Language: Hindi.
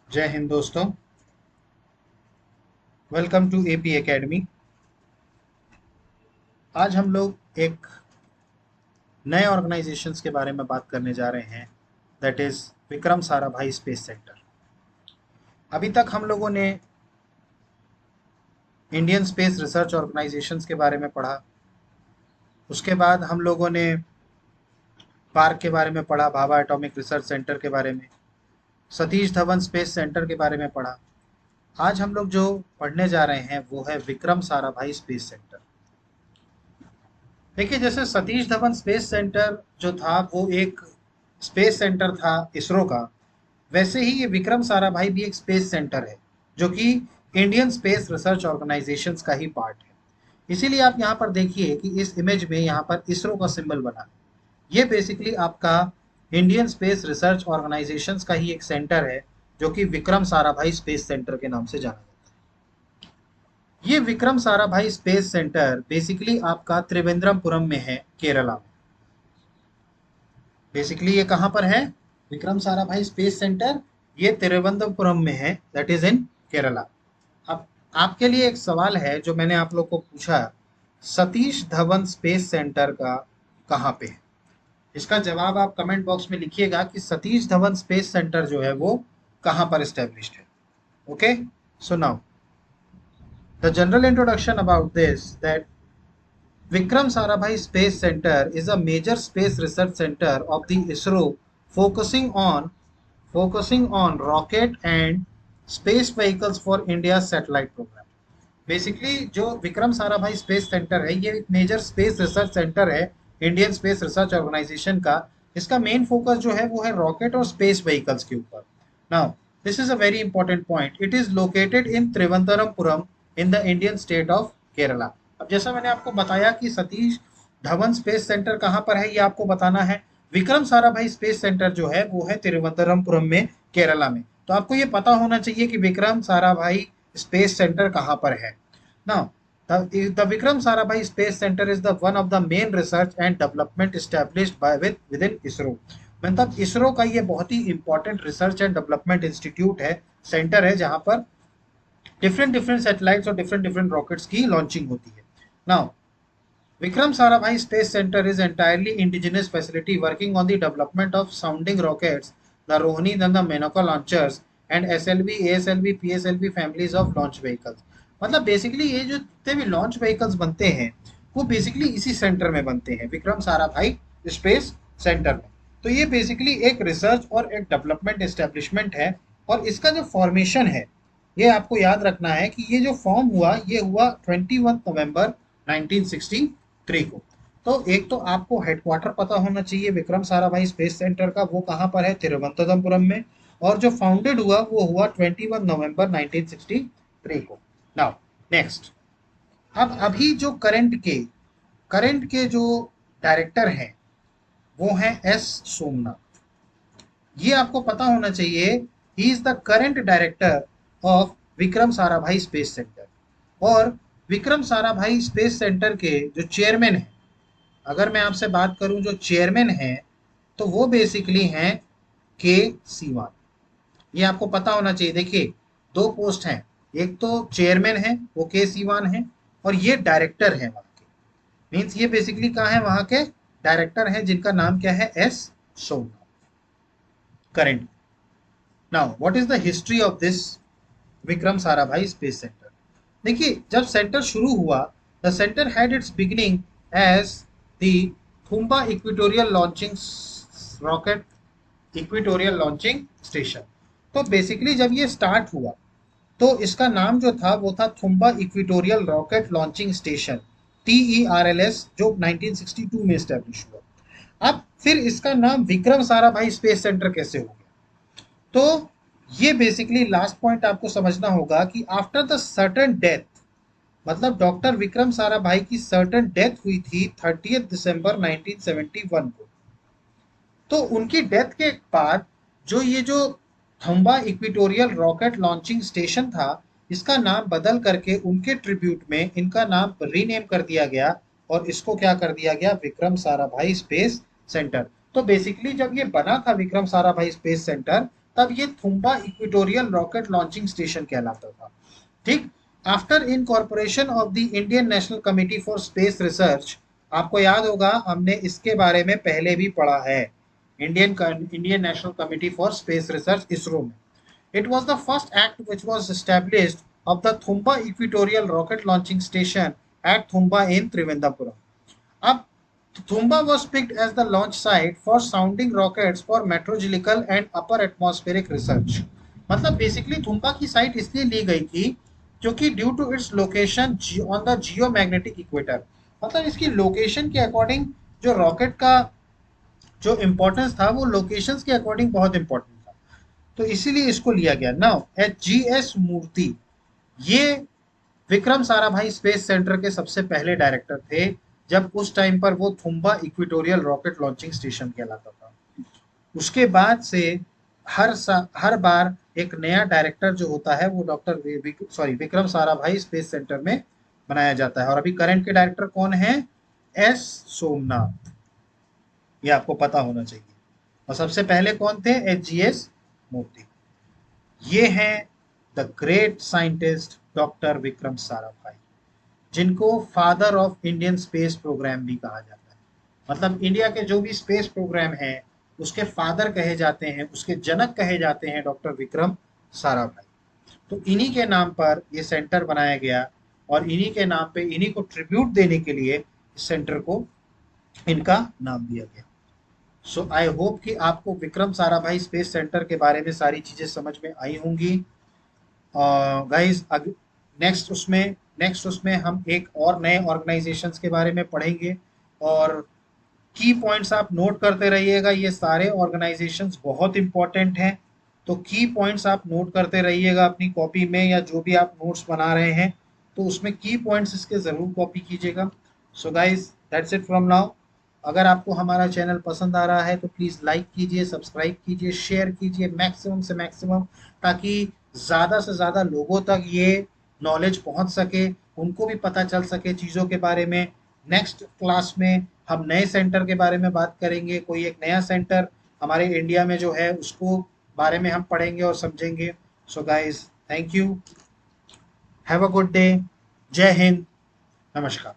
जय हिंद दोस्तों। Welcome to AP academy. आज हम लोग एक नए ऑर्गेनाइजेशंस के बारे में बात करने जा रहे हैं, that is Vikram Sarabhai space centre. अभी तक हम लोगों ने इंडियन स्पेस रिसर्च ऑर्गेनाइजेशंस के बारे में पढ़ा। उसके बाद हम लोगों ने पार्क के बारे में पढ़ा, भाभा एटॉमिक रिसर्च सेंटर के बारे में, सतीश धवन स्पेस सेंटर के बारे में पढ़ा। आज हम लोग जो पढ़ने जा रहे हैं वो है विक्रम साराभाई स्पेस सेंटर। देखिए, जैसे सतीश धवन स्पेस सेंटर जो था वो एक स्पेस सेंटर था इसरो का, वैसे ही ये विक्रम साराभाई भी एक स्पेस सेंटर है जो कि इंडियन स्पेस रिसर्च ऑर्गेनाइजेशंस का ही पार्ट है। इसीलिए आप यहाँ पर देखिए कि इस इमेज में यहाँ पर इसरो का सिंबल बना है। ये बेसिकली आपका इंडियन स्पेस रिसर्च ऑर्गेनाइजेशंस का ही एक सेंटर है जो कि विक्रम साराभाई स्पेस सेंटर के नाम से जाना जाता है। ये Vikram Sarabhai space centre basically आपका त्रिवेंद्रमपुरम में है, केरला में। बेसिकली ये कहाँ पर है? विक्रम साराभाई स्पेस सेंटर ये तिरुवनंतपुरम में है, दैट इज इन केरला। अब आपके लिए एक सवाल है जो मैंने आप लोग को पूछा, सतीश धवन स्पेस सेंटर का कहाँ पे है? इसका जवाब आप कमेंट बॉक्स में लिखिएगा कि सतीश धवन स्पेस सेंटर जो है वो कहाँ पर एस्टेब्लिश्ड है। Okay, so now the general introduction about this, that Vikram Sarabhai Space Center is a major space research center of the ISRO, focusing on rocket and space vehicles for India's satellite program. Basically जो विक्रम साराभाई स्पेस सेंटर है ये एक मेजर स्पेस रिसर्च सेंटर है इंडियन स्पेस रिसर्च ऑर्गेनाइजेशन का। इसका मेन फोकस जो है वो है रॉकेट और स्पेस व्हीकल्स के ऊपर। Now this is a very important point, it is located in Thiruvananthapuram in the Indian state of Kerala. अब जैसा मैंने आपको बताया कि सतीश धवन स्पेस सेंटर कहाँ पर है ये आपको बताना है। विक्रम साराभाई स्पेस सेंटर जो है वो है तिरुवनंतपुरम में, केरला में। तो आपको ये पता होना चाहिए कि विक्रम साराभाई स्पेस सेंटर कहाँ पर है। Now the Vikram Sarabhai Space Center is the one of the main research and development established by within ISRO। मतलब इसरो का ये बहुत ही important research and development institute है, सेंटर है, जहां पर डिफरेंट डिफरेंट सैटेलाइट्स और डिफरेंट डिफरेंट रॉकेट्स की लॉन्चिंग होती है। Now Vikram Sarabhai Space Center is entirely indigenous facility working on the development of sounding rockets, the Rohini and the Menaka launchers, and SLV, ASLV, PSLV families of launch vehicles। मतलब बेसिकली ये जो जितने भी लॉन्च व्हीकल्स बनते हैं वो बेसिकली इसी सेंटर में बनते हैं, विक्रम साराभाई स्पेस सेंटर में। तो ये बेसिकली एक रिसर्च और एक डेवलपमेंट एस्टेब्लिशमेंट है। और इसका जो फॉर्मेशन है ये आपको याद रखना है कि ये जो फॉर्म हुआ ये हुआ 21 नवंबर 1963 को। तो एक तो आपको हेडक्वार्टर पता होना चाहिए विक्रम साराभाई स्पेस सेंटर का, वो कहाँ पर है? तिरुवनंतपुरम में। और जो फाउंडेड हुआ वो हुआ 21 नवंबर 1963 को। नाउ नेक्स्ट, अब अभी जो करंट के जो डायरेक्टर हैं वो हैं एस सोमनाथ। ये आपको पता होना चाहिए, he is the current director of Vikram Sarabhai space centre. और विक्रम साराभाई स्पेस सेंटर के जो चेयरमैन हैं, अगर मैं आपसे बात करूं जो चेयरमैन हैं तो वो बेसिकली हैं के सीवान। ये आपको पता होना चाहिए। देखिए, दो पोस्ट हैं, एक तो चेयरमैन है वो के सीवान है, और ये डायरेक्टर है वहां के। मीन्स ये बेसिकली कहाँ है? वहां के डायरेक्टर हैं जिनका नाम क्या है? S Somnath current. Now what is the history of this Vikram Sarabhai space centre? देखिए, जब सेंटर शुरू हुआ, the centre had its beginning as the Thumba equatorial launching rocket equatorial launching station. तो बेसिकली जब ये स्टार्ट हुआ तो इसका नाम जो था वो था Thumba equatorial rocket launching station, TERLS, जो 1962 में स्टैब्लिश हुआ। अब फिर इसका नाम विक्रम साराभाई स्पेस सेंटर कैसे हो गया? तो ये बेसिकली लास्ट पॉइंट आपको समझना होगा कि आफ्टर द सर्टन डेथ, मतलब डॉक्टर विक्रम साराभाई की सर्टन डेथ हुई थी 30 दिसंबर 1971 को। तो उनकी डेथ के बाद जो ये जो थम्बा इक्वेटोरियल रॉकेट लॉन्चिंग स्टेशन था, इसका नाम बदल करके उनके ट्रिब्यूट में इनका नाम रीनेम कर दिया गया और इसको क्या कर दिया गया? Vikram Sarabhai space centre. तो बेसिकली जब ये बना था विक्रम साराभाई स्पेस सेंटर तब ये Thumba equatorial rocket launching station कहलाता था। ठीक, after incorporation of the Indian national committee for space research, आपको याद होगा हमने इसके बारे में पहले भी पढ़ा है, Indian national committee for space research, ISRO में। It was the first act which was established of the Thumba Equatorial Rocket Launching Station at Thumba in Trivandrum. अब Thumba was picked as the launch site for sounding rockets for meteorological and upper atmospheric research. मतलब बेसिकली थुम्बा की साइट इसलिए ली गई थी क्योंकि due to its location on the geomagnetic equator, मतलब इसकी लोकेशन के अकॉर्डिंग जो रॉकेट का जो इम्पोर्टेंस था वो लोकेशंस के अकॉर्डिंग बहुत इंपॉर्टेंट था, तो इसीलिए इसको लिया गया। नाउ HGS मूर्ति, ये विक्रम साराभाई स्पेस सेंटर के सबसे पहले डायरेक्टर थे, जब उस टाइम पर वो Thumba equatorial rocket launching station कहलाता था। उसके बाद से हर बार एक नया डायरेक्टर जो होता है वो विक्रम साराभाई स्पेस सेंटर में बनाया जाता है। और अभी करंट के डायरेक्टर कौन है? S सोमनाथ, ये आपको पता होना चाहिए। और सबसे पहले कौन थे? HGS मूर्ति। ये हैं the great scientist doctor Vikram Sarabhai, जिनको father of Indian space programme भी कहा जाता है। मतलब इंडिया के जो भी स्पेस प्रोग्राम है उसके फादर कहे जाते हैं, उसके जनक कहे जाते हैं डॉक्टर विक्रम साराभाई। तो इन्हीं के नाम पर ये सेंटर बनाया गया और इन्हीं के नाम पे, इन्हीं को ट्रिब्यूट देने के लिए इस सेंटर को इनका नाम दिया गया। सो आई होप कि आपको विक्रम साराभाई स्पेस सेंटर के बारे में सारी चीज़ें समझ में आई होंगी। गाइस नेक्स्ट उसमें हम एक और नए ऑर्गेनाइजेशंस के बारे में पढ़ेंगे, और की पॉइंट्स आप नोट करते रहिएगा। ये सारे ऑर्गेनाइजेशंस बहुत इंपॉर्टेंट हैं, तो की पॉइंट्स आप नोट करते रहिएगा अपनी कॉपी में, या जो भी आप नोट्स बना रहे हैं तो उसमें की पॉइंट्स इसके ज़रूर कॉपी कीजिएगा। So guys that's it from now. अगर आपको हमारा चैनल पसंद आ रहा है तो प्लीज़ लाइक कीजिए, सब्सक्राइब कीजिए, शेयर कीजिए मैक्सिमम से मैक्सिमम, ताकि ज़्यादा से ज़्यादा लोगों तक ये नॉलेज पहुंच सके, उनको भी पता चल सके चीज़ों के बारे में। नेक्स्ट क्लास में हम नए सेंटर के बारे में बात करेंगे, कोई एक नया सेंटर हमारे इंडिया में जो है उसको बारे में हम पढ़ेंगे और समझेंगे। So guys thank you, have a good day, जय हिंद, नमस्कार।